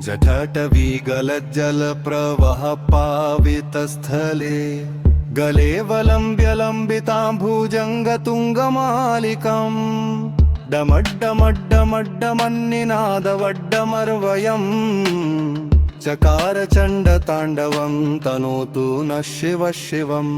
जठटवी गलज्जल प्रवह पावितस्थले गले वलम्ब्य लम्बिताम्भुजङ्गतुङ्गमालिकम् डमड्डमड्डमड्डमन्निनादवड्डमर्वयम् चकार चण्डताण्डवं तनोतु नः शिवः शिवम्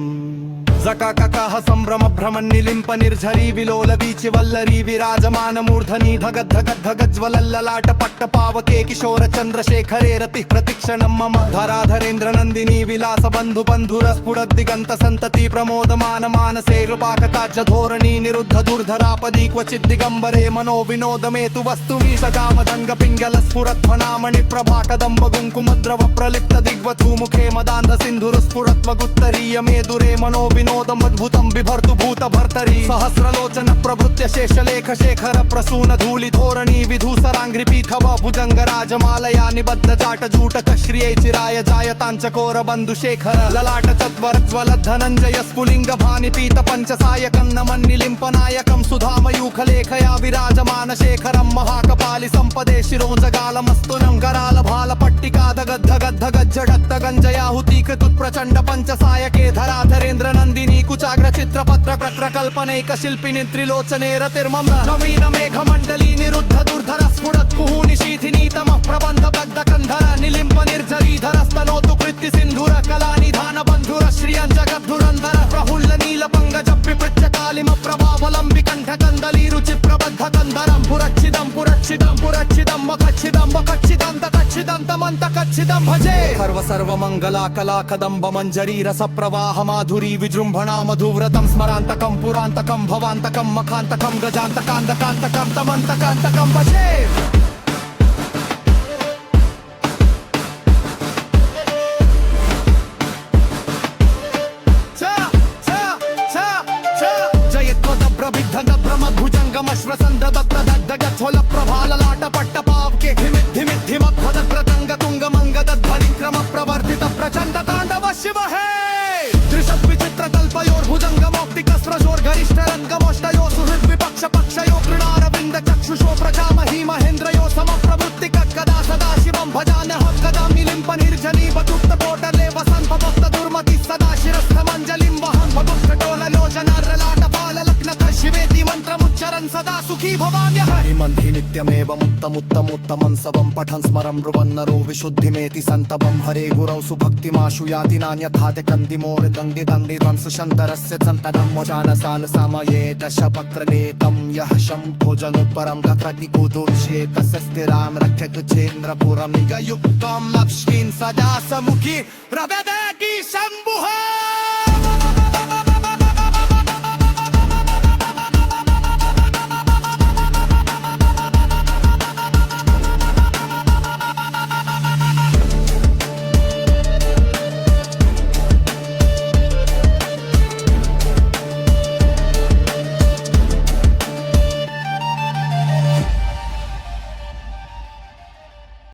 जकाकः सम्भ्रम भ्रमन्निलिम्प निर्झरी विलोल वीचि वल्लरी विराजमान मूर्धनि धगद्धगद्धगज्ज्वलल्ललाट पट्टपावके किशोर चन्द्रशेखरे रतिः प्रतिक्षणं मम धराधरेन्द्र नन्दिनी विलास बन्धु बन्धुरस्फुरद्दिगन्त सन्तति प्रमोदमान मानसे कृपाकटाक्ष धोरणी निरुद्ध दुर्धरापदी क्वचित् दिगम्बरे मनो विनोदमे तु वस्तुमी सगामदङ्ग पिङ्गल स्फुरत्वनामणि प्रभाकदम्ब कुङ्कुमद्रव प्रलिप्त दिग्वधू मुखे मदान्ध सिन्धुरस्फुरत्वगुत्तरीय मेदुरे मनो विनोदमद्भुतं बिभर्तु भूत भर्तरी सहस्रलोचन प्रवृत्य शेषलेख शेखर प्रसून धूलि धोरणी विधूसराङ्घ्रिपीठव भुजङ्गराजमालया निबद्ध जाट जूटक श्रिये चिराय जायताञ्चकोर बन्धुशेखर ललाट चत्वरज्वल धनञ्जय स्फुलिङ्ग भानिपीत पञ्चसायकं नमन्निलिम्पनायकं सुधामयूखलेखया विराजमान शेखरं महाकपालि सम्पदे शिरोजगालमस्तुनं कराल भाल पट्टिका धगद्धगद्धगज्जडत्त गञ्जयाहुतीकृतुत्प्रचण्ड पञ्चसायके धराधरेन्द्र नन्दिनी कुचाग्र चित्रपत्र प्रकल्पनैक शिल्पिनी त्रिलोचने रतिर्मम नवीन मेघमण्डली निरुद्ध दुर्धर स्फुरत् कुहूनि शीथिनीतमः प्रबन्ध बद्ध कन्धर निलिम्प निर्झरीधरस्तनोतु कृत्ति सिन्धुर कलानिधान बन्धुर श्रियं जगद्धुरन्धर प्रहुल्ल नीलपङ्गजप्पि पृच्छकालिम प्रभावलम्बि कण्ठकन्दली रुचि प्रबद्ध कन्धरं पुरच्छिदं पुरच्छिदं पुरच्छिदं मखच्छिदं मखच्छिदं तकच्छिदं तमन्त कच्छिदं भजे सर्व सर्वमङ्गला कला कदम्ब मञ्जरी रस प्रवाह माधुरी विजृम्भणा मधुव्रतं स्मरान्तकं पुरान्तकं भवान्तकं मखान्तकं गजान्तकान्तकान्तकं तमन्तकान्तकं भजे जयत्वदभ्रविद्धगभ्रमद्भुजङ्गमश्वसन्ददप्रदग्धगच्छोल प्रभाललाट पट्टपावके धिमिद्धिमिद्भदप्रतङ्गतुङ्गमङ्गदध्वनिक्रम प्रवर्धित प्रचण्ड ताण्डव शिव हे त्रिषद्विचित्रकल्पयोर्भुजङ्गमौक्तिकस्रजोर्गरिष्ठरङ्गमोष्टयो सुहृद्विपक्ष पक्षयो कृणारविन्द चक्षुषो प्रजामही महेन्द्रयो समप्रवृत्तिकदा सदा शिवं भजान्यहं कदा निलिम्प निर्जनी बतुक्तकोटले वसन्त दुर्मति सदा शिरस्थमञ्जलिं वहं भगुत्कटोललोचनार्ललाटपाललग्नक शिवेति मन्त्रमुच्चरन् सदा सुखी भवाम्यः हिमन्ति नित्यमेवमुत्तमुत्तमुत्तमं सबं पठन् स्मरं ब्रुवन्नरो विशुद्धिमेति सन्तपं हरे गुरौ सुभक्तिमाशु याति नान्यथाते कन्दिमोरिदङ्गिदङ्गितं सुशन्तरस्य सन्ततं मोचानसान समये दशपक्रनेतं यः शम्भुजनुत्परं गतनिकुदुर्षेतस्य स्थिरां रक्षतु चेन्द्रपुरं निगयुक्तं लक्ष्मीं सदा समुखी प्रवेदे